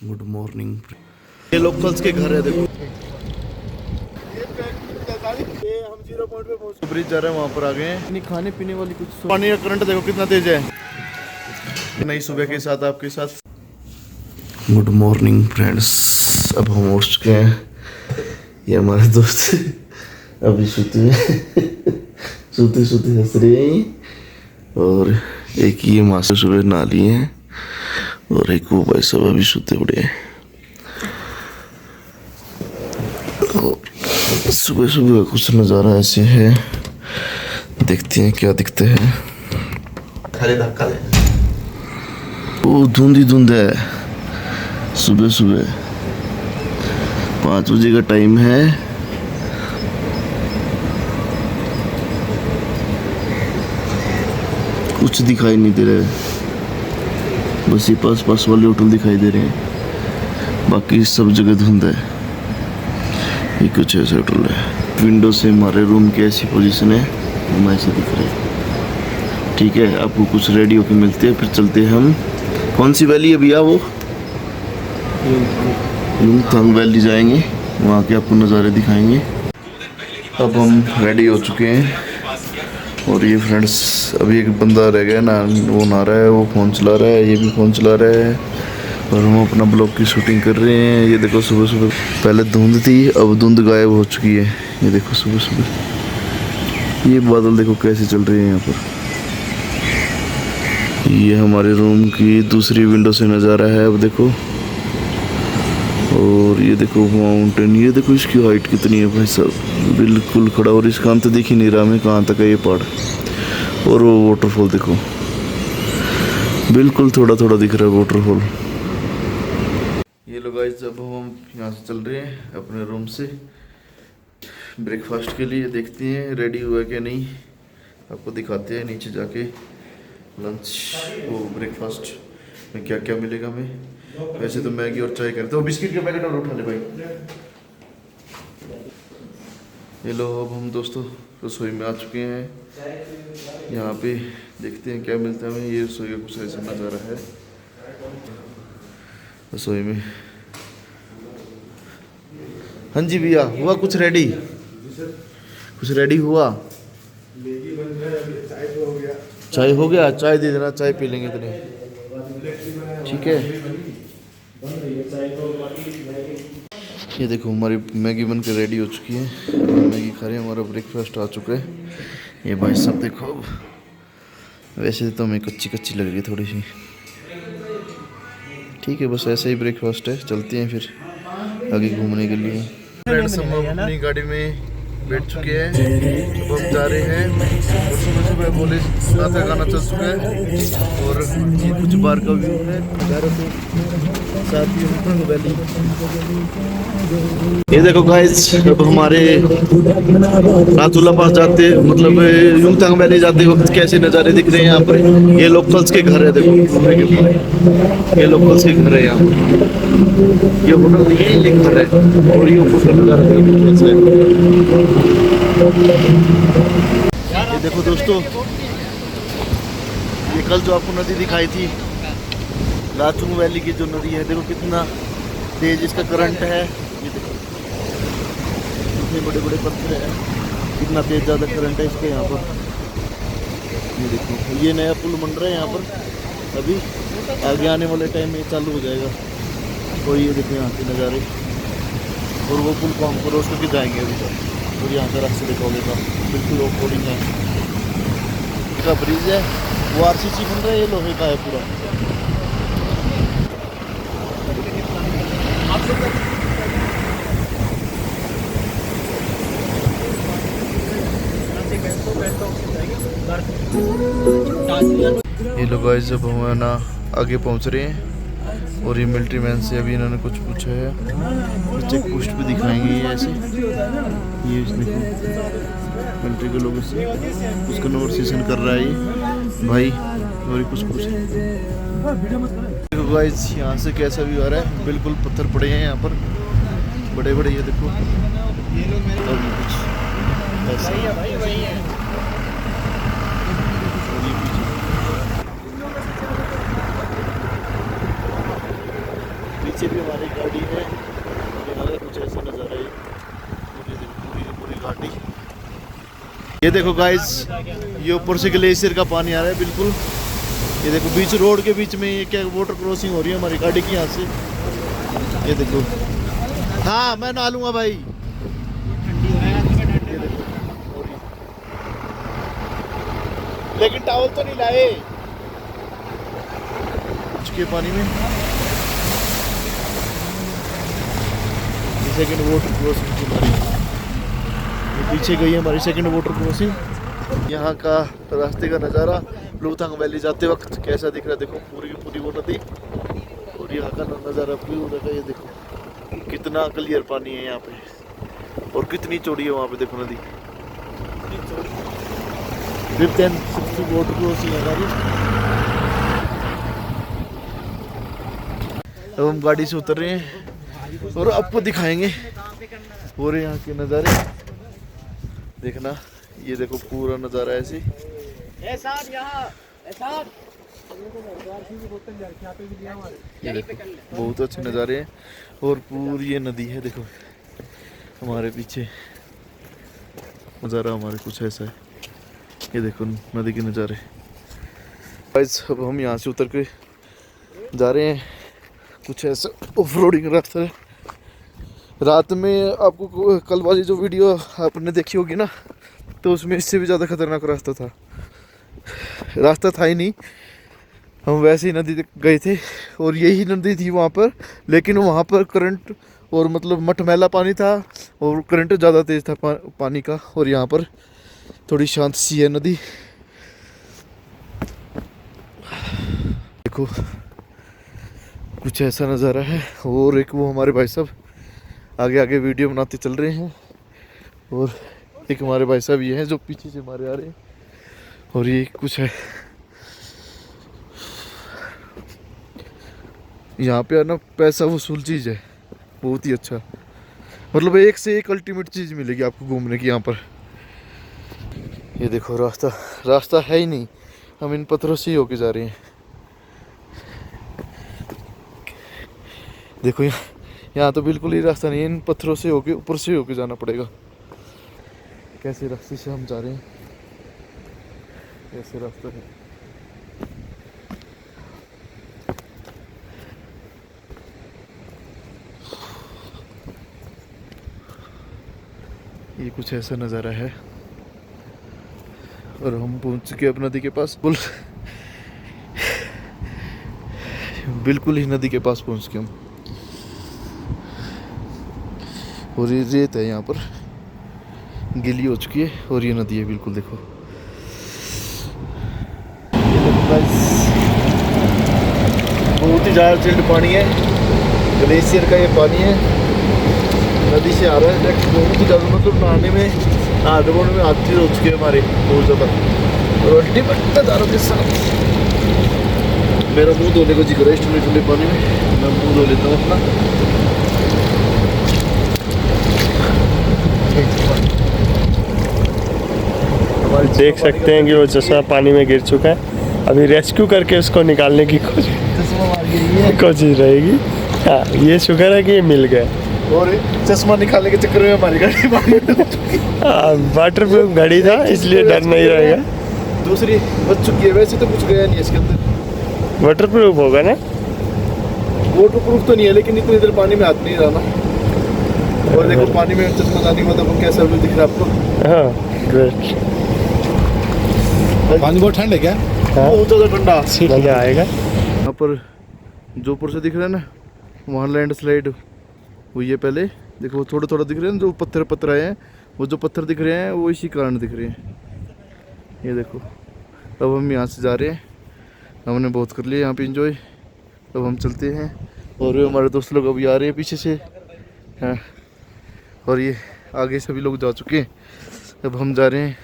Good morning. ये locals के घर है, देखो ये हम 0 पॉइंट पे पहुंच ब्रिज जा रहे हैं, वहाँ पर आ गए हैं। नहीं खाने पीने वाली कुछ पानी का करंट देखो कितना तेज है। नई सुबह के साथ आपके साथ गुड मॉर्निंग फ्रेंड्स। अब हम उठ चुके हैं। ये हमारे दोस्त अभी सोते सोते सोते हंस रहे हैं। और एक ये माँ से सुबह नहा लिए हैं और एक वो भाई साहब अभी सोते पड़े हैं। सुबह सुबह कुछ नज़ारा ऐसे है, देखते हैं क्या दिखता है। खाली धक्का दे। वो धुंध ही धुंध है। सुबह सुबह 5 बजे का टाइम है। कुछ दिखाई नहीं दे रहा है, बस ये पास पास वाले होटल दिखाई दे रहे हैं, बाकी सब जगह धुंध है। ये कुछ ऐसा होटल है। विंडो से हमारे रूम की ऐसी पोजीशन है, हम ऐसे दिख रहे हैं। ठीक है, आपको कुछ रेडी होके मिलते हैं, फिर चलते हैं हम। कौन सी वैली है भैया? वो युमथांग वैली जाएंगे, वहाँ के आपको नज़ारे दिखाएंगे। अब हम रेडी हो चुके हैं और ये फ्रेंड्स अभी एक बंदा रह गया ना, वो नहा रहा है, वो फ़ोन चला रहा है, ये भी फ़ोन चला रहा है और हम अपना ब्लॉग की शूटिंग कर रहे हैं। ये देखो सुबह सुबह, पहले धुंध थी, अब धुंध गायब हो चुकी है। ये देखो सुबह सुबह ये बादल देखो कैसे चल रहे हैं यहाँ पर। ये हमारे रूम की दूसरी विंडो से नज़ारा है, अब देखो। और ये देखो माउंटेन, ये देखो इसकी हाइट कितनी है भाई साहब, बिल्कुल खड़ा। और इसका अंत दिख ही नहीं रहा हमें कहाँ तक है ये पहाड़। और वो वाटरफॉल देखो, बिल्कुल थोड़ा थोड़ा दिख रहा है वाटरफॉल। ये लोग गाइस अब हम यहाँ से चल रहे हैं अपने रूम से ब्रेकफास्ट के लिए। देखते हैं रेडी हुआ है क्या नहीं, आपको दिखाते हैं नीचे जाके लंच वो ब्रेकफास्ट में क्या क्या मिलेगा हमें। वैसे तो मैगी और चाय करते हो, बिस्किट के पैकेट और उठा ले भाई। ये लो अब हम दोस्तों रसोई में आ चुके हैं। यहाँ पे देखते हैं क्या मिलता है हमें। ये रसोई का कुछ ऐसा नज़ारा है रसोई में। हाँ जी भैया, हुआ कुछ रेडी? कुछ रेडी हुआ? चाय हो गया, चाय दे देना, चाय पी लेंगे इतने। ठीक है, ये देखो हमारी मैगी बनकर रेडी हो चुकी है। मैगी खा रहे हैं, हमारा ब्रेकफास्ट आ चुका है। ये भाई सब देखो, वैसे तो हमें कच्ची कच्ची लग रही है थोड़ी सी। ठीक है, बस ऐसे ही ब्रेकफास्ट है। चलते हैं फिर आगे घूमने के लिए। फ्रेंड्स हम अपनी गाड़ी में बैठ चुके हैं, अब हम जा रहे हैं। और सुबह सुबह बोले का गाना चल चुका है और ये कुछ बार का व्यू है नज़ारा से साथ ही युमथांग वैली। ये देखो गाइस, अब हमारे रातुला पास जाते मतलब युमथांग वैली जाते वक्त कैसे नज़ारे दिख रहे हैं यहाँ पर। ये लोकल्स के घर है, देखो ये लोकल्स के घर है यहाँ पर। ये होटल नहीं है, ये घर है और ये होटल। ये देखो दोस्तों, ये कल जो आपको नदी दिखाई थी लाचुंग वैली की जो नदी है, देखो कितना तेज इसका करंट है। ये देखो कितने बड़े बड़े पत्थर हैं, कितना तेज ज़्यादा करंट है इसके यहाँ पर। ये देखो ये नया पुल बन रहा है यहाँ पर, अभी आगे आने वाले टाइम में चालू हो जाएगा। तो ये देखो यहाँ के नज़ारे, और वो पुल को हम क्रॉस करके जाएंगे अभी तक। और यहाँ का रास्ता देखोगे तो बिल्कुल ऑफ रोडिंग है। का ब्रिज है, वो आरसीसी बन रहा है, ये लोहे का है पूरा। ये लोग गाइस अब हम ना आगे पहुँच रहे हैं और ये मिलिट्री मैन से अभी इन्होंने कुछ पूछा है। चेक पोस्ट पे दिखाएंगे ये ऐसे, ये देखो मिलिट्री के लोगों से कुछ कन्वर्सेशन कर रहा है ये भाई, और कुछ पूछ देखो गाइस यहाँ से कैसा भी आ रहा है। बिल्कुल पत्थर पड़े हैं यहाँ पर बड़े बड़े, ये देखो। और ये कुछ ऐसा पीछे भी हमारी गाड़ी है। यहाँ का कुछ ऐसा नज़ारा है, पूरी की पूरी घाटी। ये देखो गाइस, ये ऊपर से ग्लेशियर का पानी आ रहा है बिल्कुल। ये देखो बीच रोड के बीच में ये क्या वाटर क्रॉसिंग हो रही है हमारी गाड़ी की यहाँ से। ये देखो, हाँ मैं नहा लूंगा भाई। ये देखो, लेकिन टॉवल तो नहीं लाए के पानी में। सेकंड वाटर क्रॉसिंग हमारी, पीछे गई है हमारी सेकंड वाटर क्रॉसिंग। यहाँ का रास्ते का नज़ारा लुथांग वैली जाते वक्त कैसा दिख रहा है, देखो पूरी की पूरी वो नदी। और यहाँ का नज़ारा व्यू देखा, ये देखो कितना क्लियर पानी है यहाँ पे, और कितनी चौड़ी है वहाँ पे, देखो नदी। वाटर क्रॉसिंग है हमारी। अब हम गाड़ी से उतर रहे हैं और आपको दिखाएंगे पूरे यहाँ के नज़ारे। देखना, ये देखो पूरा नज़ारा ऐसे। ये देखो बहुत अच्छे नज़ारे हैं, और पूरी ये नदी है देखो हमारे पीछे। नज़ारा हमारे कुछ ऐसा है, ये देखो नदी के नज़ारे। गाइस अब हम यहाँ से उतर के जा रहे हैं कुछ ऐसा ऑफ रोडिंग रास्ता है। रात में आपको कल वाली जो वीडियो आपने देखी होगी ना, तो उसमें इससे भी ज़्यादा खतरनाक रास्ता था ही नहीं। हम वैसे ही नदी गए थे और यही नदी थी वहाँ पर, लेकिन वहाँ पर करंट और मतलब मटमैला पानी था और करंट ज़्यादा तेज़ था पानी का। और यहाँ पर थोड़ी शांत सी है नदी। देखो कुछ ऐसा नज़ारा है। और एक वो हमारे भाई साहब आगे आगे वीडियो बनाते चल रहे हैं, और एक हमारे भाई साहब ये हैं जो पीछे से हमारे आ रहे हैं। और ये कुछ है यहाँ पे आना पैसा वसूल चीज़ है, बहुत ही अच्छा। मतलब एक से एक अल्टीमेट चीज़ मिलेगी आपको घूमने की यहाँ पर। ये देखो रास्ता है ही नहीं, हम इन पत्थरों से ही होके जा रहे हैं। देखो यहाँ तो बिल्कुल ही रास्ता नहीं है, इन पत्थरों से होके ऊपर से होके जाना पड़ेगा। कैसे रास्ते से हम जा रहे हैं, कैसे रास्ता है। ये कुछ ऐसा नज़ारा है, और हम पहुंच चुके अब नदी के पास। बिल्कुल ही नदी के पास पहुंच गए हम। और ये रेत है यहाँ पर, गीली हो चुकी है, और ये नदी है बिल्कुल। देखो ये देखो गाइस, बहुत ही ज़्यादा चिल्ड पानी है, ग्लेशियर का ये पानी है, नदी से आ रहा है। बहुत ही ज़्यादा मतलब नहाने में हाथ चीज हो चुके हैं हमारे बहुत ज़्यादा। और अल्टीमेट नज़ारों के साथ मेरा मुंह धोने को जी कर रहा है ठंडे ठंडे पानी में। मैं मुंह धो लेता हूँ अपना। देख सकते हैं कि वो चश्मा पानी में गिर चुका है। अभी रेस्क्यू करके उसको निकालने की कोशिश रहेगी। हाँ, ये शुक्र है कि ये मिल गया। और चश्मा निकालने के चक्कर में हमारी गाड़ी वाटर प्रूफ गाड़ी था, इसलिए डर नहीं रहेगा। दूसरी बच चुकी है, वैसे तो कुछ गया नहीं इसके अंदर। वाटर प्रूफ होगा ना? वाटर प्रूफ तो नहीं है, लेकिन इतनी देर पानी में हाथ नहीं रहा ना। और देखो पानी में चश्मा लाने का मतलब कैसा व्यू दिख रहा है आपको। हाँ ग्रेट। पानी बहुत ठंड है क्या? बहुत ज़्यादा ठंडा, मजा आएगा। यहाँ पर जो ऊपर से दिख रहा है ना, वहाँ लैंडस्लाइड हुई है पहले। देखो थोड़ा थोड़ा दिख रहे हैं, जो पत्थर आए हैं, वो जो पत्थर दिख रहे हैं वो इसी कारण दिख रहे हैं। ये देखो अब हम यहाँ से जा रहे हैं, हमने बहुत कर लिया यहाँ पे एंजॉय। अब हम चलते हैं, और हमारे दोस्त लोग अभी आ रहे हैं पीछे से हैं, और ये आगे सभी लोग जा चुके हैं। अब हम जा रहे हैं।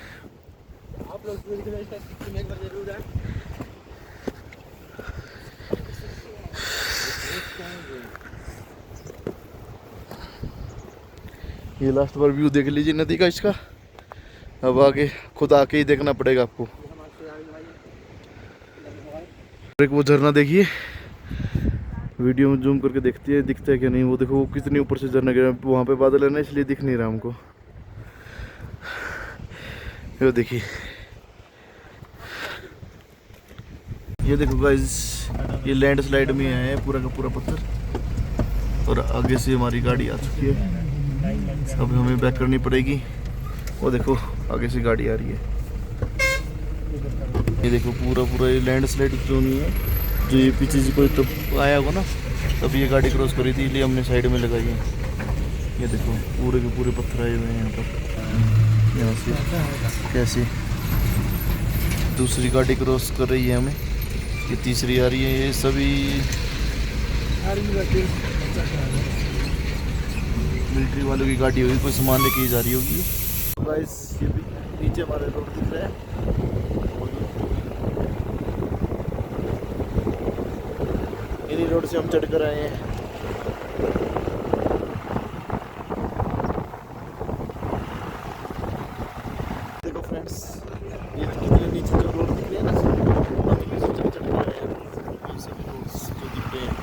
ये लास्ट बार व्यू देख लीजिए नदी का इसका। अब आगे खुद आके ही देखना पड़ेगा आपको। एक वो झरना देखिए, वीडियो में जूम करके देखती है दिखता है कि नहीं। वो देखो वो कितनी ऊपर से झरना गिरा, वहाँ पे बादल है ना इसलिए दिख नहीं रहा हमको। ये देखिए, ये देखो गाइस, ये लैंडस्लाइड में है पूरा का पूरा पत्थर और आगे से हमारी गाड़ी आ चुकी है। अब हमें बैक करनी पड़ेगी। वो देखो आगे से गाड़ी आ रही है। ये देखो पूरा पूरा ये लैंडस्लाइड जोन ही है। जो ये पीछे से कोई तब आया होगा ना तब ये गाड़ी क्रॉस करी थी, इसलिए हमने साइड में लगाई है। ये देखो पूरे के पूरे पत्थर आए हुए हैं यहाँ पर। यहाँ से कैसे दूसरी गाड़ी क्रॉस कर रही है हमें, ये तीसरी आ रही है। ये सभी मिलिट्री वालों की गाड़ी होगी, कोई सामान लेके जा रही होगी। गाइस ये भी नीचे हमारे रोड दिख रहा है। इन्हीं रोड से हम चढ़ कर आए हैं। देखो फ्रेंड्स, ये कितने नीचे जो रोड दिख रहे हैं ना, चढ़ कर आए हैं। ये सभी रोड्स जो दिख रहे हैं,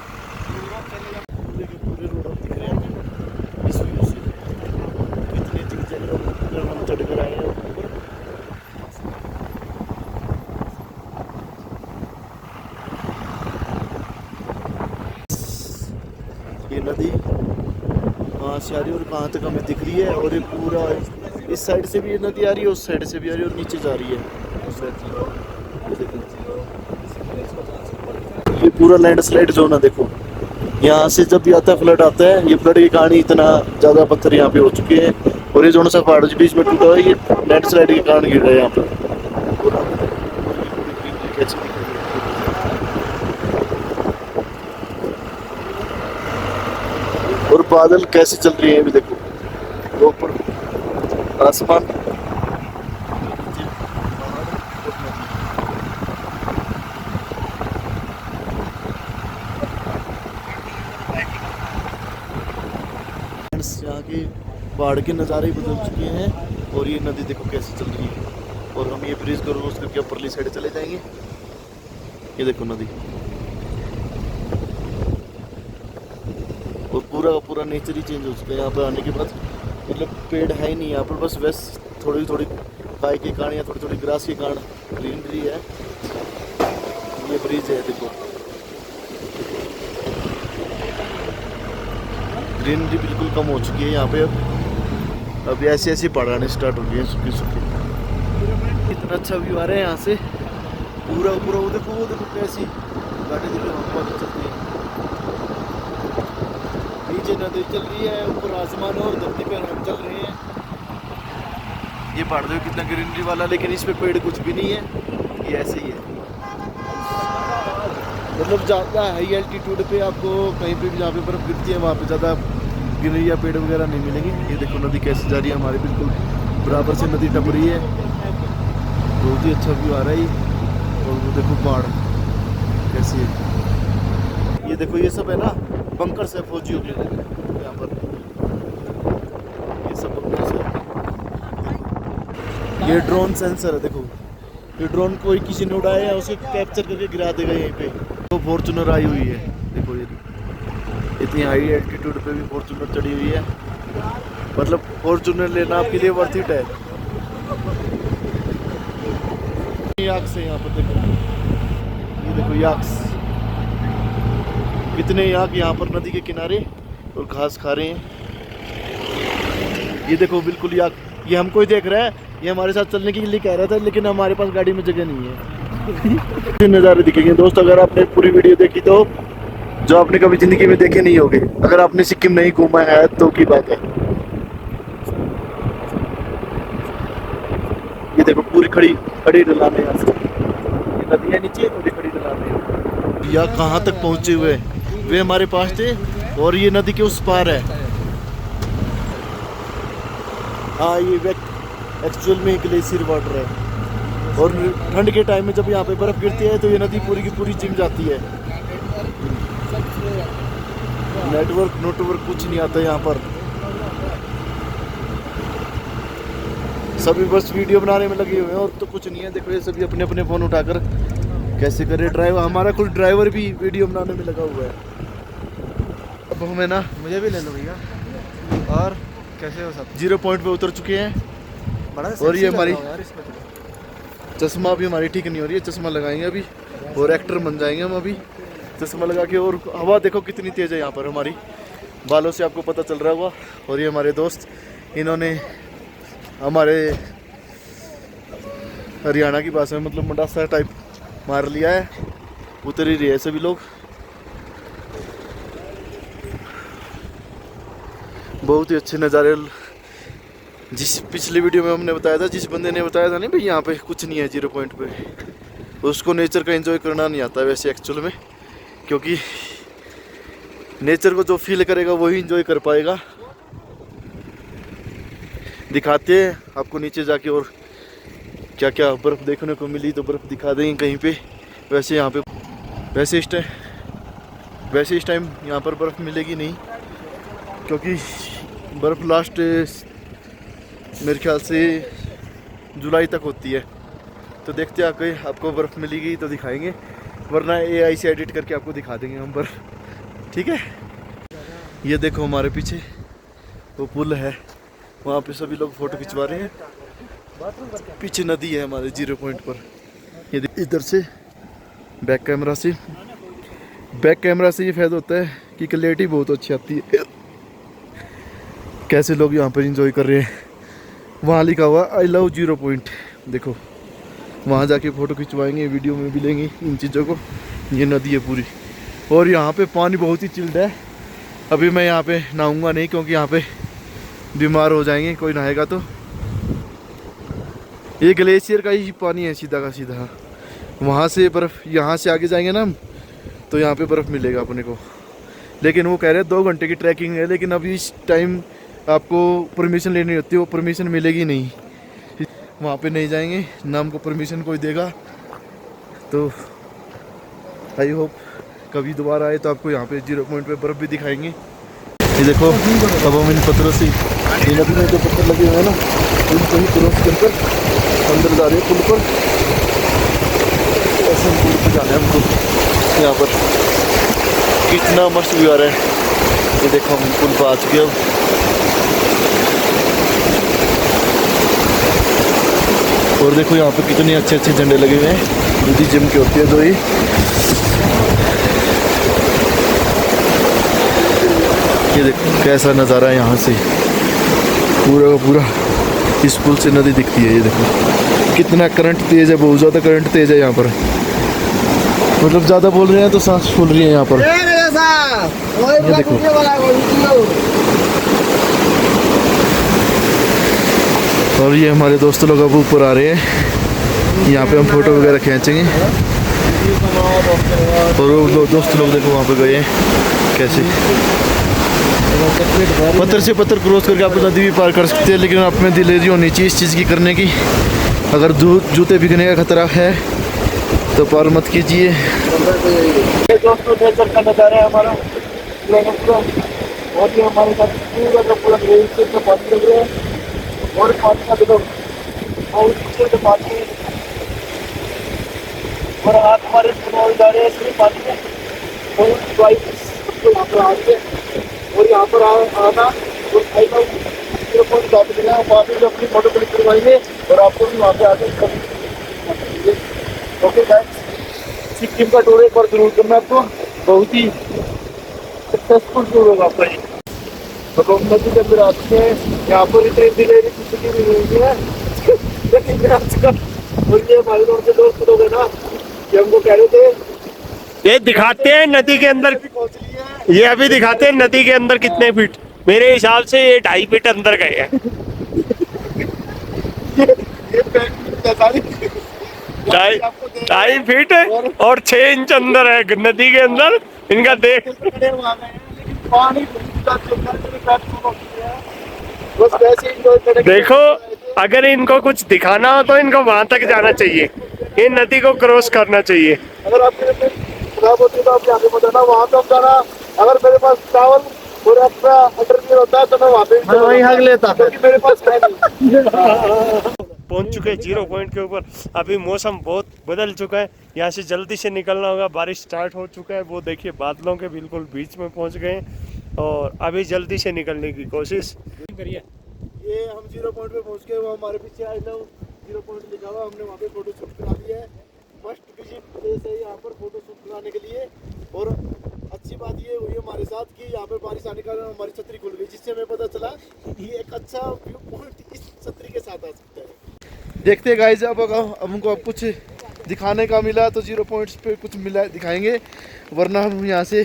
पूरे रोड अब दिख रहे हैं इस व्यू से। कितने जगह हम चढ़ कर आए हैं ऊपर। ये नदी कहाँ से आ रही है और कहाँ तक हमें दिख रही है। और ये पूरा इस साइड से भी ये नदी आ रही है, उस साइड से भी आ रही है और नीचे जा रही है उस साइड से। ये देखो, ये पूरा लैंडस्लाइड जोन है। देखो यहाँ से जब भी आता है फ्लड आता है, ये फ्लड की कहानी इतना ज़्यादा पत्थर यहाँ पे हो चुके हैं और ये जो सा पहाड़ के बीच में टूटा है, ये लैंडस्लाइड के कारण गिर रहा है यहाँ पर। और बादल कैसे चल रही है अभी देखो, वो ऊपर आसमान। यहाँ के पहाड़ के नज़ारे बदल चुके हैं और ये नदी देखो कैसे चल रही है। और हम ये ब्रिज क्रॉस करके ऊपरली साइड चले जाएंगे। ये देखो नदी, और पूरा का पूरा नेचर ही चेंज हो चुका है यहाँ पे आने के बाद। मतलब पेड़ है ही नहीं यहाँ पर, बस वैसे थोड़ी थोड़ी गाय के कारण या थोड़ी थोड़ी ग्रास के कारण ग्रीनरी है। ये ब्रिज है देखो, ग्रीनरी बिल्कुल कम हो चुकी है यहाँ पे। अब ऐसे ऐसे पहाड़ आने स्टार्ट हो गए हैं सूखे सूखे। इतना अच्छा व्यू आ रहा है यहाँ से पूरा पूरा। वो देखो कैसी गाड़ी देखो चलती है। नीचे नदी चल रही है, ऊपर आसमान और धरती पे हम चल रहे हैं। ये पहाड़ देखो कितना ग्रीनरी वाला, लेकिन इस पे पेड़ कुछ भी नहीं है, ये ऐसे ही है। मतलब ज़्यादा हाई एल्टीट्यूड पे आपको कहीं पे भी जहाँ पे बर्फ़ गिरती है वहाँ पे ज़्यादा ग्रीनरी या पेड़ वगैरह नहीं मिलेंगे। ये देखो नदी कैसे जा रही है, हमारे बिल्कुल बराबर से नदी टप रही है। बहुत ही अच्छा व्यू आ रहा है। और वो देखो पहाड़ कैसे है। ये देखो ये सब है ना बंकर से फौजियों के यहाँ पर, ये सब बंकर से। ये ड्रोन सेंसर है देखो, ये ड्रोन कोई किसी ने उड़ाया है उसे कैप्चर करके गिरा देगा यहीं पे। तो फॉर्चूनर आई हुई है देखो, ये इतनी हाई एल्टीट्यूड पे भी फॉर्चूनर चढ़ी हुई है। मतलब फॉर्चूनर लेना आपके लिए वर्थ इट है। याक्स है यहाँ पर देखो, ये देखो याक्स, कितने याक यहाँ पर नदी के किनारे और घास खा रहे हैं। ये देखो बिल्कुल याक, ये हमको ही देख रहा है, ये हमारे साथ चलने के लिए कह रहा था, लेकिन हमारे पास गाड़ी में जगह नहीं है। नज़ारे दिखेंगे दोस्त अगर आपने पूरी वीडियो देखी तो, जो आपने कभी जिंदगी में देखे नहीं होंगे। अगर आपने सिक्किम नहीं घूमा है तो की बात है। ये देखो पूरी खड़ी ढलान है यहाँ से, ये नदी है नीचे, पूरी खड़ी ढलान है। या कहाँ तक पहुँचे हुए वे हमारे पास थे, और ये नदी के उस पार है। हाँ ये एक्चुअल में ग्लेशियर वाटर है, और ठंड के टाइम में जब यहाँ पे बर्फ़ गिरती है तो ये नदी पूरी की पूरी चिम जाती है। नेटवर्क कुछ नहीं आता यहाँ पर, सभी बस वीडियो बनाने में लगे हुए हैं और तो कुछ नहीं है। देखो ये सभी अपने अपने फ़ोन उठाकर कैसे करे ड्राइवर, हमारा खुद ड्राइवर भी वीडियो बनाने में लगा हुआ है। अब हमें ना मुझे भी ले लो भैया। और कैसे हो सब? 0 पॉइंट पे उतर चुके हैं। बड़ा और ये हमारी यार इसमें तो। चश्मा अभी हमारी ठीक नहीं हो रही है, चश्मा लगाएंगे अभी और एक्टर बन जाएंगे हम अभी चश्मा लगा के। और हवा देखो कितनी तेज़ है यहाँ पर, हमारी बालों से आपको पता चल रहा होगा। और ये हमारे दोस्त, इन्होंने हमारे हरियाणा की भाषा में मतलब मंडासा टाइप मार लिया है, उतर ही रहे हैं सभी लोग। बहुत ही अच्छे नज़ारे। जिस पिछली वीडियो में हमने बताया था, जिस बंदे ने बताया था नहीं भाई यहाँ पे कुछ नहीं है 0 पॉइंट पे, उसको नेचर का एंजॉय करना नहीं आता वैसे एक्चुअल में, क्योंकि नेचर को जो फील करेगा वही एंजॉय कर पाएगा। दिखाते हैं आपको नीचे जाके और क्या क्या बर्फ़ देखने को मिली, तो बर्फ़ दिखा देंगे कहीं पे। वैसे यहाँ पे वैसे इस टाइम यहाँ पर बर्फ़ मिलेगी नहीं, क्योंकि बर्फ़ लास्ट मेरे ख्याल से जुलाई तक होती है। तो देखते हैं आपको बर्फ़ मिलेगी तो दिखाएंगे, वरना AI से एडिट करके आपको दिखा देंगे हम बर्फ़, ठीक है। ये देखो हमारे पीछे वो पुल है, वहाँ पे सभी लोग फ़ोटो खिंचवा रहे हैं। पीछे नदी है हमारे 0 पॉइंट पर। ये इधर से बैक कैमरा से ये फ़ायदा होता है कि क्लैरिटी बहुत अच्छी आती है। कैसे लोग यहाँ पर एंजॉय कर रहे हैं। वहाँ लिखा हुआ आई लव 0 पॉइंट, देखो वहाँ जाके फ़ोटो खिंचवाएंगे, वीडियो में भी लेंगे इन चीज़ों को। ये नदी है पूरी, और यहाँ पे पानी बहुत ही चिल्ड है। अभी मैं यहाँ पे नहाऊंगा नहीं, क्योंकि यहाँ पे बीमार हो जाएंगे कोई नहाएगा तो। ये ग्लेशियर का ही पानी है सीधा का सीधा। वहाँ से बर्फ़, यहाँ से आगे जाएंगे ना हम, तो यहाँ पे बर्फ़ मिलेगा अपने को। लेकिन वो कह रहे हैं 2 घंटे की ट्रैकिंग है, लेकिन अभी इस टाइम आपको परमिशन लेनी होती है, वो परमिशन मिलेगी नहीं। वहाँ पे नहीं जाएंगे ना, हमको परमिशन कोई देगा। तो आई होप कभी दोबारा आए तो आपको यहाँ पे 0 पॉइंट पे बर्फ़ भी दिखाएंगे। ये देखो अब हम इन पत्थरों से, इन नदी में जो पत्थर लगे हुए हैं ना, इनको ही क्रॉस कर अंदर जा रहे हैं पुल पर। ऐसे हम पुल पर जाना है हमको। यहाँ पर कितना मस्त व्यू आ रहा है। ये देखो हम पुल पर आ चुके हैं अब। और देखो यहाँ पे कितने अच्छे अच्छे झंडे लगे हुए हैं, बुद्धिज्म के होते हैं जो ये देखो कैसा नज़ारा है यहाँ से, पूरा का पूरा इस पुल से नदी दिखती है। ये देखो कितना करंट तेज़ है, बहुत ज़्यादा करंट तेज़ है यहाँ पर। मतलब ज़्यादा बोल रहे हैं तो सांस फूल रही है यहाँ पर। ये देखो और ये हमारे दोस्त लोग अब ऊपर आ रहे हैं, यहाँ पे हम फोटो वगैरह खींचेंगे। और वो दोस्त लोग देखो वहाँ पे गए हैं कैसे पत्थर से पत्थर क्रॉस करके आप नदी भी पार कर सकते हैं, लेकिन आप में दिलेरी होनी चाहिए इस चीज़ की करने की। अगर जूते भीगने का खतरा है तो पार मत कीजिए। दोस्तों नेचर का नज़ारा है हमारा और ये हमारे साथ पूरा का पूरा पानी लग रहा है। और पानी का देखो बहुत अच्छे से पानी है, और हाथ हमारे जा रहे हैं इसमें पानी में बहुत वाइट यहाँ पर आते हैं। और यहाँ पर आना और भाई लोग वहाँ पे जो अपनी फोटो क्लिक करवाएंगे और आपको भी वहाँ पे आके ओके गाइस। सिक्किम का टूर एक बार जरूर करना आपको, बहुत ही सक्सेसफुल टूर होगा आपका ये। तो हम नदी के अंदर आते हैं, यहाँ पर इतनी दिलेरी जिंदगी भी हुई है लेकिन आजकल और ये भाई लोग के दोस्त लोग है ना, कि हमको कह रहे थे ये दिखाते हैं नदी के अंदर, ये अभी दिखाते हैं नदी के अंदर कितने फीट। मेरे हिसाब से ये 2.5 फीट अंदर गए हैं। 2.5 फीट और 6 इंच अंदर है नदी के अंदर इनका। देख देखो, अगर इनको कुछ दिखाना हो तो इनको वहां तक जाना चाहिए, ये नदी को क्रॉस करना चाहिए। अगर आपके खराब होती है तो आप यहाँ पे बताना, वहाँ पे जाना। अगर मेरे पास चावल और अपना अंडरवियर होता है तो मैं वहाँ पे वही हक लेता, क्योंकि मेरे पास पहुंच चुके हैं 0 पॉइंट के ऊपर। अभी मौसम बहुत बदल चुका है, यहाँ से जल्दी से निकलना होगा। बारिश स्टार्ट हो चुका है, वो देखिए बादलों के बिल्कुल बीच में पहुंच गए हैं। और अभी जल्दी से निकलने की कोशिश करिए। ये हम 0 पॉइंट पे पहुंच गए, वो हमारे पीछे आई लव 0 पॉइंट लिखा हुआ, हमने वहाँ पे फोटो शूट करा दिया है। फर्स्ट विजिट प्लेस है यहाँ पर फोटो शूट कराने के लिए। और अच्छी बात ये हुई हमारे साथ कि यहाँ पे बारिश आने के कारण हमारी छतरी खुल गई, जिससे हमें पता चला कि एक अच्छा व्यू पॉइंट इस छतरी के साथ आ सकता है। देखते हैं गाइस, अब हमको अब कुछ दिखाने का मिला तो 0 पॉइंट्स पे कुछ मिला दिखाएंगे, वरना हम यहाँ से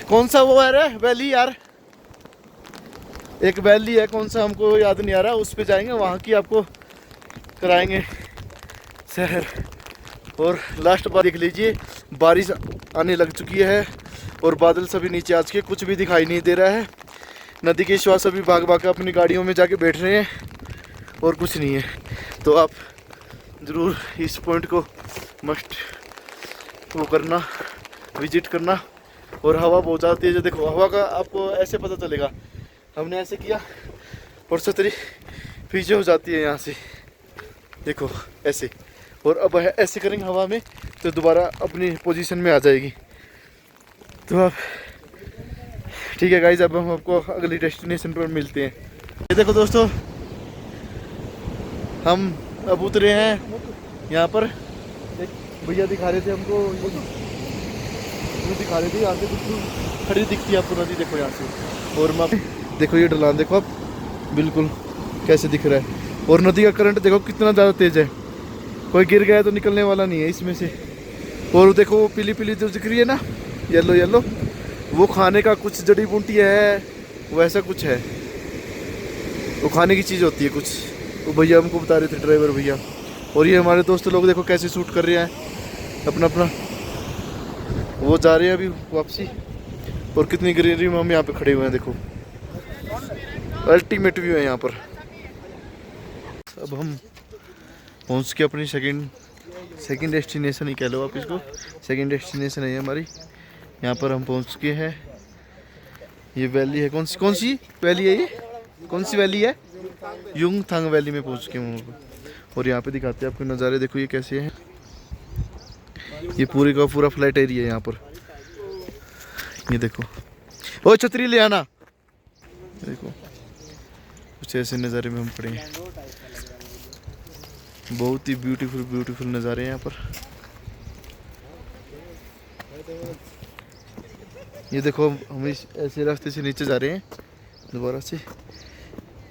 कौन सा वो है रे वैली यार, एक वैली है कौन सा हमको याद नहीं आ रहा, उस पे जाएंगे, वहाँ की आपको कराएंगे शहर। और लास्ट बार देख लीजिए, बारिश आने लग चुकी है और बादल सभी नीचे आ चुके, कुछ भी दिखाई नहीं दे रहा है। नदी के श्वास सभी भाग भाग के अपनी गाड़ियों में जाके बैठ रहे हैं और कुछ नहीं है। तो आप ज़रूर इस पॉइंट को मस्ट वो करना, विजिट करना। और हवा बहुत ज़्यादा तेज़ है, देखो हवा का आपको ऐसे पता चलेगा, हमने ऐसे किया और छतरी पीछे हो जाती है यहाँ से, देखो ऐसे, और अब ऐसे करेंगे हवा में तो दोबारा अपनी पोजीशन में आ जाएगी। तो अब ठीक है गाइस, अब हम आपको अगली डेस्टिनेशन पर मिलते हैं। ये देखो दोस्तों, हम अब उतरे हैं यहाँ पर, एक भैया दिखा रहे थे हमको, वो दिखा रहे थे यहाँ से कुछ खड़ी दिखती है आपको नदी, देखो यहाँ से। और मैं देखो ये ढलान देखो आप, बिल्कुल कैसे दिख रहा है। और नदी का करंट देखो कितना ज़्यादा तेज़ है, कोई गिर गया तो निकलने वाला नहीं है इसमें से। और देखो वो पीली पीली जो दिख रही है ना, येलो येलो, वो खाने का कुछ जड़ी बूटी है, वैसा कुछ है, वो खाने की चीज़ होती है कुछ, वो भैया हमको बता रहे थे, ड्राइवर भैया। और ये हमारे दोस्त लोग देखो कैसे शूट कर रहे हैं अपना अपना, वो जा रहे हैं अभी वापसी। और कितनी ग्रीनरी में हम यहाँ पे खड़े हुए हैं, देखो अल्टीमेट व्यू है यहाँ पर। अब हम पहुँच के अपनी सेकंड डेस्टिनेशन ही कह लो आप इसको, सेकंड डेस्टिनेशन है ये हमारी। यहाँ पर हम पहुँच के हैं, ये वैली है, कौन सी वैली है ये, कौन सी वैली है, युंगथांग वैली में पहुँच के हम। और यहाँ पे दिखाते हैं आपको नज़ारे, देखो ये कैसे हैं, ये पूरे का पूरा फ्लैट एरिया है यहाँ पर, ये देखो। ओ छतरी ले आना, देखो कुछ ऐसे नज़ारे में हम खड़े हैं, बहुत ही ब्यूटीफुल नज़ारे हैं यहाँ पर। ये देखो हम इस ऐसे रास्ते से नीचे जा रहे हैं, दोबारा से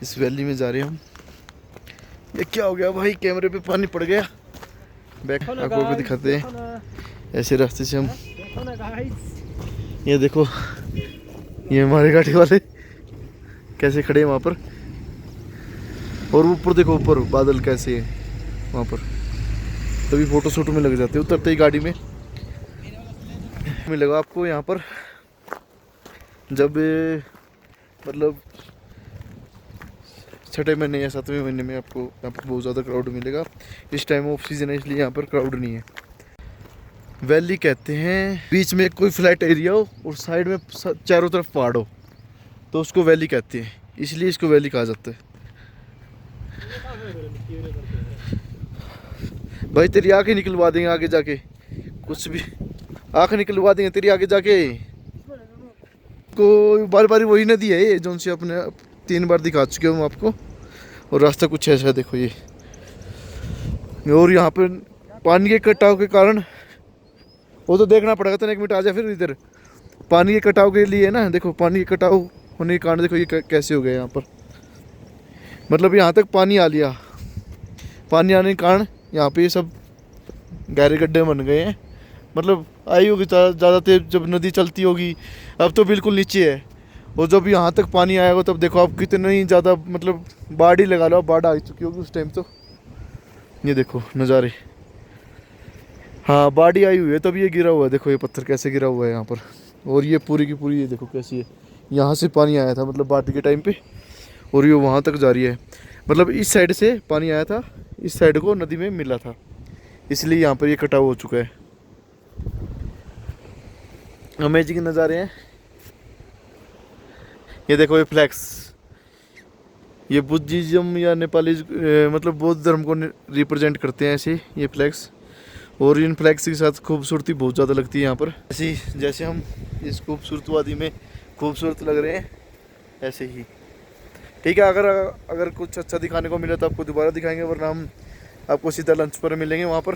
इस वैली में जा रहे हैं हम। ये क्या हो गया भाई, कैमरे पे पानी पड़ गया, बैक आपको भी दिखाते हैं, ऐसे रास्ते से हम, ये देखो ये हमारे गाड़ी वाले कैसे खड़े हैं वहाँ पर। और ऊपर देखो, ऊपर बादल कैसे है वहाँ पर, तभी फोटो शूट में लग जाते हैं उतरते ही गाड़ी में। मिलेगा आपको यहाँ पर जब मतलब 6ठे महीने या 7वें महीने में, आपको यहाँ पर बहुत ज़्यादा क्राउड मिलेगा। इस टाइम ऑफ सीजन है इसलिए यहाँ पर क्राउड नहीं है। वैली कहते हैं, बीच में कोई फ्लैट एरिया हो और साइड में चारों तरफ पहाड़ हो तो उसको वैली कहते हैं, इसलिए इसको वैली कहा जाता है। भाई तेरी आँखें निकलवा देंगे आगे जाके, कुछ भी आँख निकलवा देंगे तेरी आगे जाके। को बार बार वही नदी है ये, जो से अपने 3 बार दिखा चुके हूँ आपको। और रास्ता कुछ ऐसा है, देखो ये। और यहाँ पे पानी के कटाव के कारण, वो तो देखना पड़ेगा, तो 1 मिनट आ जाए फिर इधर। पानी के कटाव के लिए ना, देखो पानी के कटाव होने के कारण देखो ये कैसे हो गया यहाँ पर, मतलब यहाँ तक पानी आ लिया। पानी आने के कारण यहाँ पे ये सब गहरे गड्ढे बन गए हैं, मतलब आई होगी ज़्यादा तेज जब नदी चलती होगी। अब तो बिल्कुल नीचे है, और जब यहाँ तक पानी आएगा तब देखो आप कितने ही ज़्यादा, मतलब बाढ़ ही लगा लो, बाढ़ आ चुकी होगी उस टाइम। तो ये देखो नज़ारे, हाँ बाढ़ ही आई हुई है तब ये गिरा हुआ है, देखो ये पत्थर कैसे गिरा हुआ है यहाँ पर। और ये पूरी की पूरी ये देखो कैसी है, यहाँ से पानी आया था मतलब बाढ़ के टाइम पे, और ये वहाँ तक जा रही है, मतलब इस साइड से पानी आया था, इस साइड को नदी में मिला था, इसलिए यहाँ पर ये कटाव हो चुका है। अमेजिंग नज़ारे हैं। ये देखो ये फ्लैग्स, ये बुद्धिज्म या नेपाली मतलब बौद्ध धर्म को रिप्रेजेंट करते हैं ऐसे ये फ्लैग्स। और इन फ्लैग्स के साथ खूबसूरती बहुत ज़्यादा लगती है यहाँ पर, जैसे हम इस खूबसूरत वादी में खूबसूरत लग रहे हैं ऐसे ही। ठीक है, अगर कुछ अच्छा दिखाने को मिले तो आपको दोबारा दिखाएंगे, वरना हम आपको सीधा लंच पर मिलेंगे वहाँ पर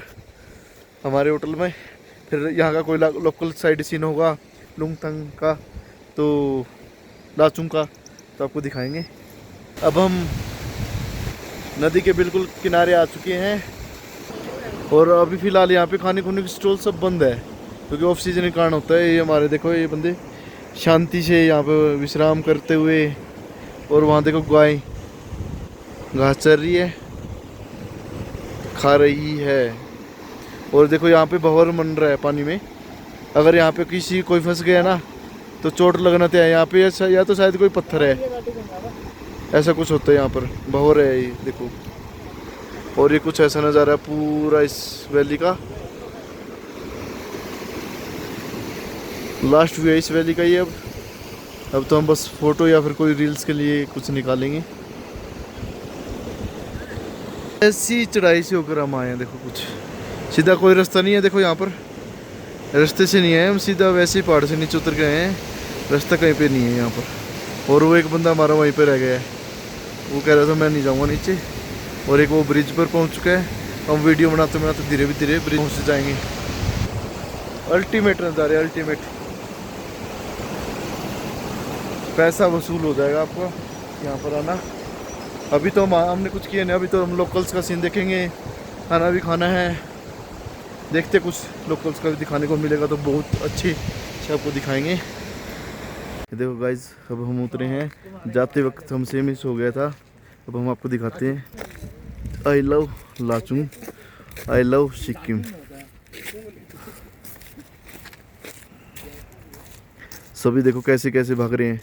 हमारे होटल में। फिर यहाँ का कोई लोकल साइड सीन होगा लुंगथंग का, तो लाचुंग का, तो आपको दिखाएंगे। अब हम नदी के बिल्कुल किनारे आ चुके हैं और अभी फ़िलहाल यहाँ पे खाने खुने के स्टॉल सब बंद है, क्योंकि ऑफ सीजन के कारण होता है। ये हमारे देखो ये बंदे शांति से यहाँ पे विश्राम करते हुए, और वहाँ देखो गाय घास चर रही है, खा रही है। और देखो यहाँ पे भंवर मन रहा है पानी में। अगर यहाँ पे किसी कोई फंस गया ना तो चोट लगना तो है यहाँ पे, या तो शायद कोई पत्थर है, ऐसा कुछ होता है यहाँ पर। भंवर है ये देखो। और ये कुछ ऐसा नज़ारा है पूरा इस वैली का। लास्ट व्यू है इस वैली का ये। अब तो हम बस फोटो या फिर कोई रील्स के लिए कुछ निकालेंगे। ऐसी चढ़ाई से होकर हम आए हैं। देखो कुछ सीधा कोई रास्ता नहीं है। देखो यहाँ पर रास्ते से नहीं है, हम सीधा वैसे ही पहाड़ से नीचे उतर गए हैं। रास्ता कहीं पे नहीं है यहाँ पर। और वो एक बंदा हमारा वहीं पे रह गया है, वो कह रहा था मैं नहीं जाऊँगा नीचे। और एक वो ब्रिज पर पहुँच चुका है। हम वीडियो बनाते बनाते धीरे धीरे ब्रिज पहुँच जाएंगे। अल्टीमेट नज़ारे, अल्टीमेट। पैसा वसूल हो जाएगा आपका यहाँ पर आना। अभी तो हमने कुछ किया नहीं, अभी तो हम लोकल्स का सीन देखेंगे। खाना भी खाना है, देखते कुछ लोकल्स का भी दिखाने को मिलेगा तो बहुत अच्छे से आपको दिखाएंगे। देखो गाइज, अब हम उतरे हैं। जाते वक्त हमसे मिस हो गया था, अब हम आपको दिखाते हैं। I love Lachung, I love Sikkim. सभी देखो कैसे कैसे भाग रहे हैं,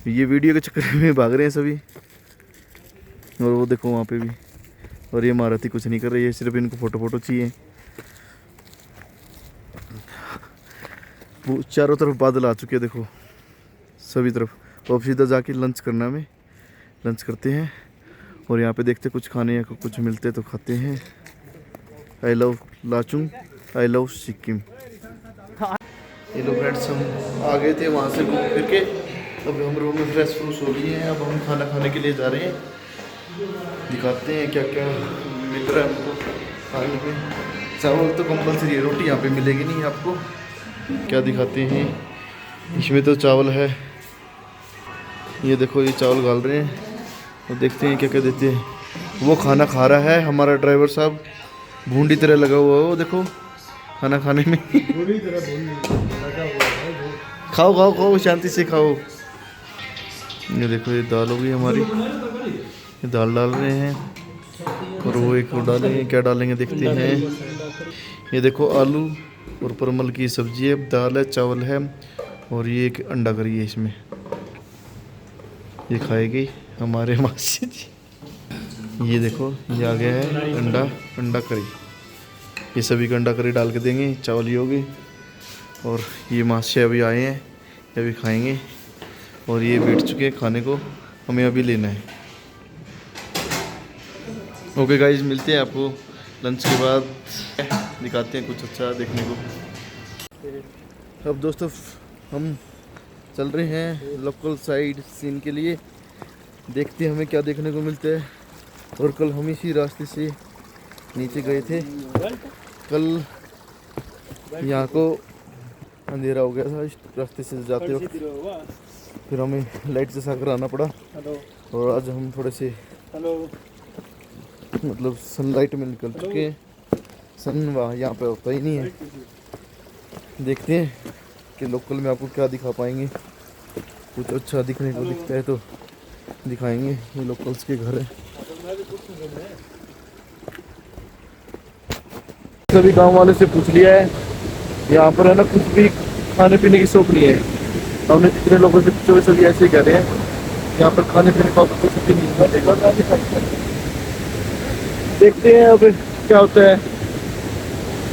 ये वीडियो के चक्कर में भाग रहे हैं सभी। और वो देखो वहाँ पे भी। और ये महारथी कुछ नहीं कर रही है, सिर्फ इनको फोटो चाहिए। वो चारों तरफ बादल आ चुके हैं देखो सभी तरफ। अब सीधा जाके लंच करना, में लंच करते हैं। और यहाँ पे देखते कुछ खाने या कुछ मिलते तो खाते हैं। I love Lachung, I love Sikkim. ये लोग फ्रेंड्स हम आ गए थे वहाँ से घूम फिर के। अब हम रूम में फ्रेश फ्रूश हो लिए हैं। अब हम खाना खाने के लिए जा रहे हैं। दिखाते हैं क्या क्या मिल रहा है हमको खाने में। चावल तो कंपलसरी है, रोटी यहाँ पे मिलेगी नहीं आपको। क्या दिखाते हैं, इसमें तो चावल है। ये देखो ये चावल गाल रहे हैं, और देखते हैं क्या क्या देते हैं। वो खाना खा रहा है हमारा ड्राइवर साहब, भूंडी तरह लगा हुआ है वो देखो खाना खाने में। खाओ खाओ खाओ, शांति से खाओ। ये देखो ये दाल होगी हमारी, ये दाल डाल रहे हैं। और वो एक और डालेंगे, क्या डालेंगे देखते हैं। ये देखो आलू और परमल की सब्जी है, दाल है, चावल है, और ये एक अंडा करी है इसमें। ये खाएगी हमारे मासी जी। ये देखो ये आ गया है अंडा करी। ये सभी का अंडा करी डाल के देंगे। चावल ये होगी। और ये मासी अभी आए हैं, ये अभी खाएंगे। और ये बैठ चुके हैं खाने को, हमें अभी लेना है। ओके गाइज, मिलते हैं आपको लंच के बाद, दिखाते हैं कुछ अच्छा देखने को। अब दोस्तों हम चल रहे हैं लोकल साइड सीन के लिए, देखते हैं हमें क्या देखने को मिलता है। और कल हम इसी रास्ते से नीचे गए थे। कल यहाँ को अंधेरा हो गया था इस रास्ते से जाते वक्त, फिर हमें लाइट से साकर आना पड़ा। और आज हम थोड़े से मतलब सनलाइट में निकल चुके हैं। सन वहाँ यहाँ पे होता ही नहीं है। देखते हैं कि लोकल में आपको क्या दिखा पाएंगे। कुछ अच्छा दिखने को दिखता है तो दिखाएंगे। ये लोकल्स के घर है। सभी गांव वाले से पूछ लिया है, यहाँ पर है ना कुछ भी खाने पीने की शौक नहीं है। हमने जितने लोगों से पूछे सभी ऐसे ही कह रहे हैं, यहाँ पर खाने पीने का कुछ भी नहीं है। देखते हैं अब क्या होता है।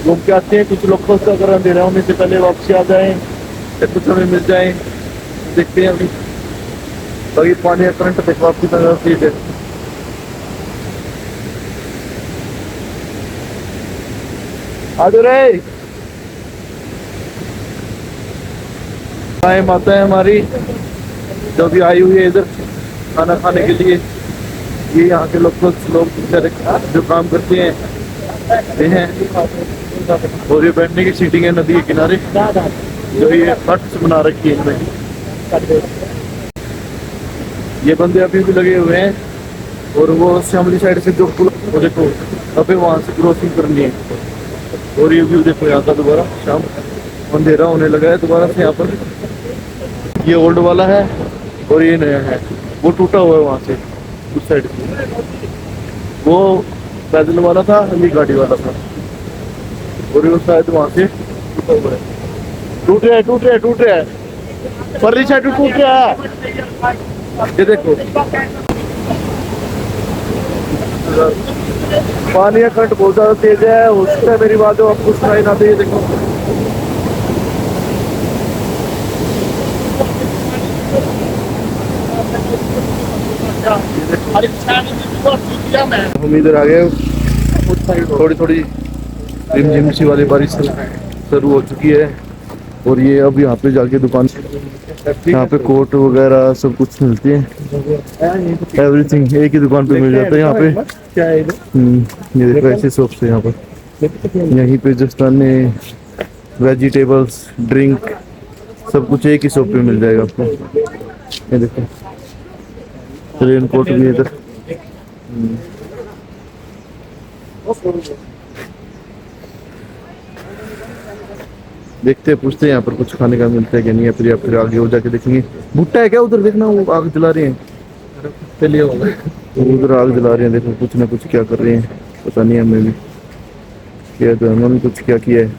घूम के आते हैं। कुछ लोकल्स अगर अंधेरा होने से पहले वापसी आ जाएं या कुछ हमें मिल जाए, देखते हैं अभी। बाकी पानी या करंट देखो आपकी तरह चीज है। आ जाओ रे। चाय माता है हमारी जो भी आई हुई है इधर खाना खाने के लिए। ये यहाँ के लोग बेचारे जो काम करते हैं ये हैं। और ये बैठने की सीटिंग है नदी के किनारे जो ये हट बना रखी है इनमें। ये बंदे अभी भी लगे हुए हैं और वो शामली साइड से जो पुल वो देखो अभी वहां से क्रॉसिंग करनी है। और ये व्यू देखो यहाँ का दोबारा शाम अंधेरा होने लगा है दोबारा से यहाँ पर। ये ओल्ड वाला है और ये नया है। वो टूटा हुआ है वहां से उस साइड से। वो पैदल वाला था ये गाड़ी वाला था और ये शायद वहां से टूटा हुआ है। टूट रहा है परली साइड टूट रहा है। ये देखो पानी का करंट बहुत ज्यादा तेज है। हो सकता है मेरी बात आपको सुनाई ना दे। ये देखो हम इधर आ गए। थोड़ी थोड़ी रिमझिम सी वाली बारिश शुरू हो चुकी है और ये अब यहाँ पे जाके दुकान यहाँ पे कोट वगैरह सब कुछ मिलती है। एवरीथिंग एक ही दुकान पे मिल जाता है यहाँ पे। ये देखो ऐसे शॉप से यहाँ पर यहीं पे जस्ट अन्य वेजिटेबल्स ड्रिंक सब कुछ एक ही शॉप पे मिल जाएगा आपको। ये देखो रेन कोट भी इधर। देखते हैं पूछते हैं यहाँ पर कुछ खाने का मिलता है कि नहीं है। फिर आगे हो जाके देखेंगे। भुट्टा है क्या उधर देखना वो आग जला रहे हैं। चलिए उधर आग जला रहे हैं देखो कुछ ना कुछ क्या कर रहे हैं पता नहीं हमें भी क्या तो उन्होंने कुछ क्या किया है।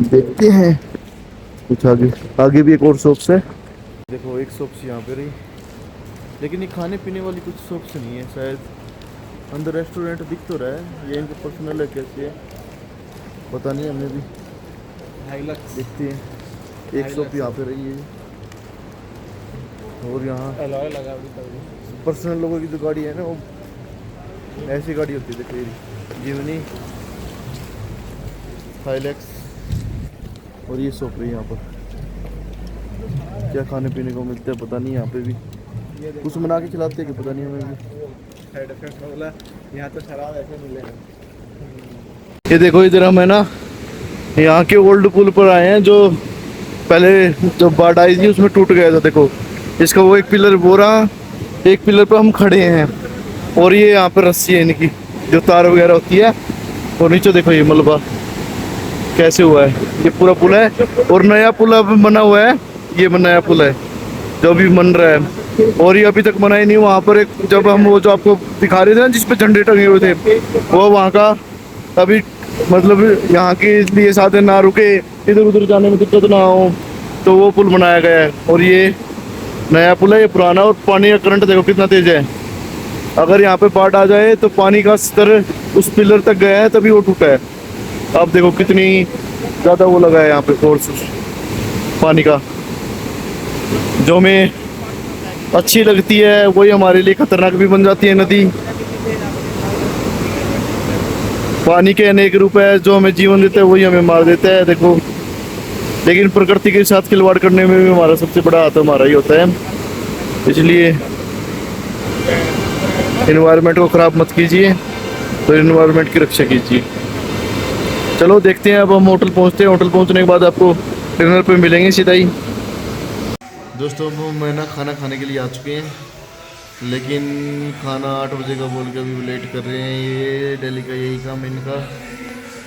देखते हैं कुछ आगे भी एक और शॉप्स है। देखो एक शॉप्स यहाँ पे रही लेकिन ये खाने पीने वाली कुछ शॉप्स नहीं है शायद। अंदर रेस्टोरेंट दिख तो रहा है ये इनके पर्सनल है कैसे है पता नहीं हमें भी। देखते हैं एक शॉप यहाँ पे रही है और यहाँ पर्सनल लोगों की जो गाड़ी है ना वो ऐसी गाड़ी होती है। देखो जीवनी हाइलैक्स और ये शॉप रही यहाँ पर। क्या खाने पीने को मिलता है पता नहीं। यहाँ पे भी कुछ बना के खिलाते हैं कि पता नहीं हमें भी। यहाँ तो शराब ऐसे मिलेगा। ये देखो इधर हम है ना यहाँ के ओल्ड पुल पर आए हैं जो पहले जब बाढ़ आई थी उसमें टूट गया था। देखो इसका वो एक पिलर बोरा एक पिलर पर हम खड़े हैं और ये यहाँ पर रस्सी है इनकी जो तार वगैरह होती है। और नीचे देखो ये मलबा कैसे हुआ है। ये पूरा पुल है और नया पुल अब बना हुआ है। ये नया पुल है जो अभी बन रहा है और ये अभी तक बना ही नहीं। वहाँ पर एक जब हम वो जो आपको दिखा रहे थे ना जिसपे झंडे टंगे हुए थे वो वहाँ का अभी मतलब यहाँ के लिए साधन ना रुके इधर उधर जाने में दिक्कत ना हो तो वो पुल बनाया गया है। और ये नया पुल है ये पुराना। और पानी का करंट देखो कितना तेज है। अगर यहाँ पे बाढ़ आ जाए तो पानी का स्तर उस पिलर तक गया है तभी वो टूटा है। अब देखो कितनी ज़्यादा वो लगा है यहाँ पे फोर्स पानी का। जो हमें अच्छी लगती है वही हमारे लिए खतरनाक भी बन जाती है नदी। पानी के अनेक रूप है जो हमें जीवन देता है वही हमें मार देता है। देखो लेकिन प्रकृति के साथ खिलवाड़ करने में भी हमारा सबसे बड़ा हाथ हमारा ही होता है। इसलिए इन्वायरमेंट को ख़राब मत कीजिए तो इन्वायरमेंट की रक्षा कीजिए। चलो देखते हैं अब हम होटल पहुंचते हैं। होटल पहुंचने के बाद आपको डिनर पे मिलेंगे सीधा ही। दोस्तों अब मैं ना खाना खाने के लिए आ चुके हैं लेकिन खाना 8 बजे का बोल के अभी लेट कर रहे हैं। ये दिल्ली का यही काम है इनका।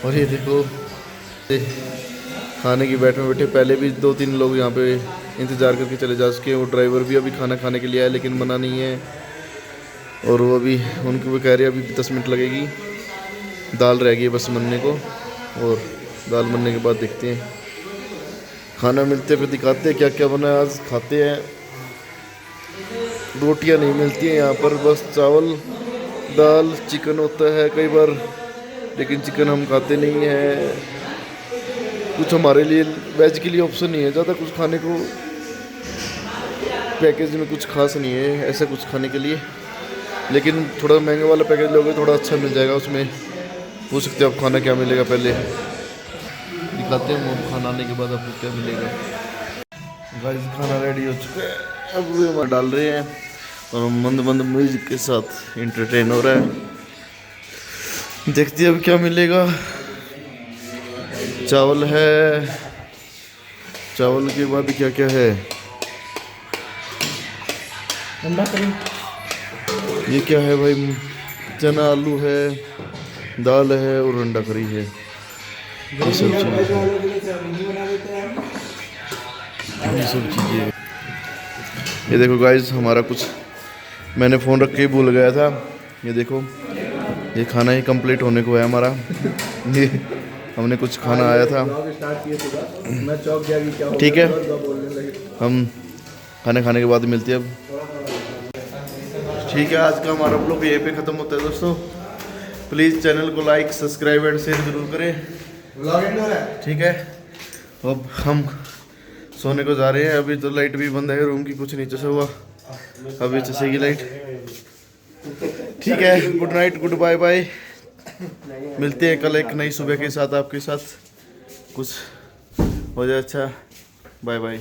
और ये देखो खाने की बैठे पहले भी 2-3 लोग यहाँ पे इंतज़ार करके चले जा चुके हैं। वो ड्राइवर भी अभी खाना खाने के लिए आया लेकिन मना नहीं है। और वो अभी उनकी वो कह रहे हैं अभी 10 मिनट लगेगी। दाल रह गई है बस बनने को और दाल बनने के बाद देखते हैं खाना मिलते फिर दिखाते हैं क्या क्या बना है आज खाते हैं। रोटियां नहीं मिलती हैं यहाँ पर बस चावल दाल चिकन होता है कई बार लेकिन चिकन हम खाते नहीं हैं। कुछ हमारे लिए वेज के लिए ऑप्शन नहीं है ज़्यादा कुछ खाने को। पैकेज में कुछ खास नहीं है ऐसा कुछ खाने के लिए लेकिन थोड़ा महंगे वाला पैकेज लोगे थोड़ा अच्छा मिल जाएगा। उसमें पूछ सकते हो आप खाना क्या मिलेगा पहले दिखाते हैं खाना आने के बाद आपको क्या मिलेगा। गाइस खाना रेडी हो चुका है, अब हम डाल रहे हैं और मंद मंद म्यूजिक के साथ इंटरटेन हो रहा है। देखते हैं अब क्या मिलेगा। चावल है, चावल के बाद क्या क्या है, ये क्या है भाई, चना आलू है, दाल है और अंडा करी है। ये सब चीज़ें। ये देखो गाइस हमारा कुछ मैंने फ़ोन रख के ही भूल गया था। ये देखो ये खाना ही कंप्लीट होने को है हमारा। ये हमने कुछ खाना आया था, ठीक है। हम खाने के बाद मिलते हैं अब, ठीक है। आज का हमारा ब्लॉग यहीं पे ख़त्म होता है दोस्तों। प्लीज़ चैनल को लाइक सब्सक्राइब एंड शेयर जरूर करें, ठीक है। अब हम सोने को जा रहे हैं। अभी तो लाइट भी बंद है रूम की, कुछ नहीं चसा हुआ, अभी चसेगी लाइट, ठीक है। Good night, good bye bye. मिलते हैं कल एक नई सुबह के साथ, आपके साथ कुछ हो जाए अच्छा। Bye bye.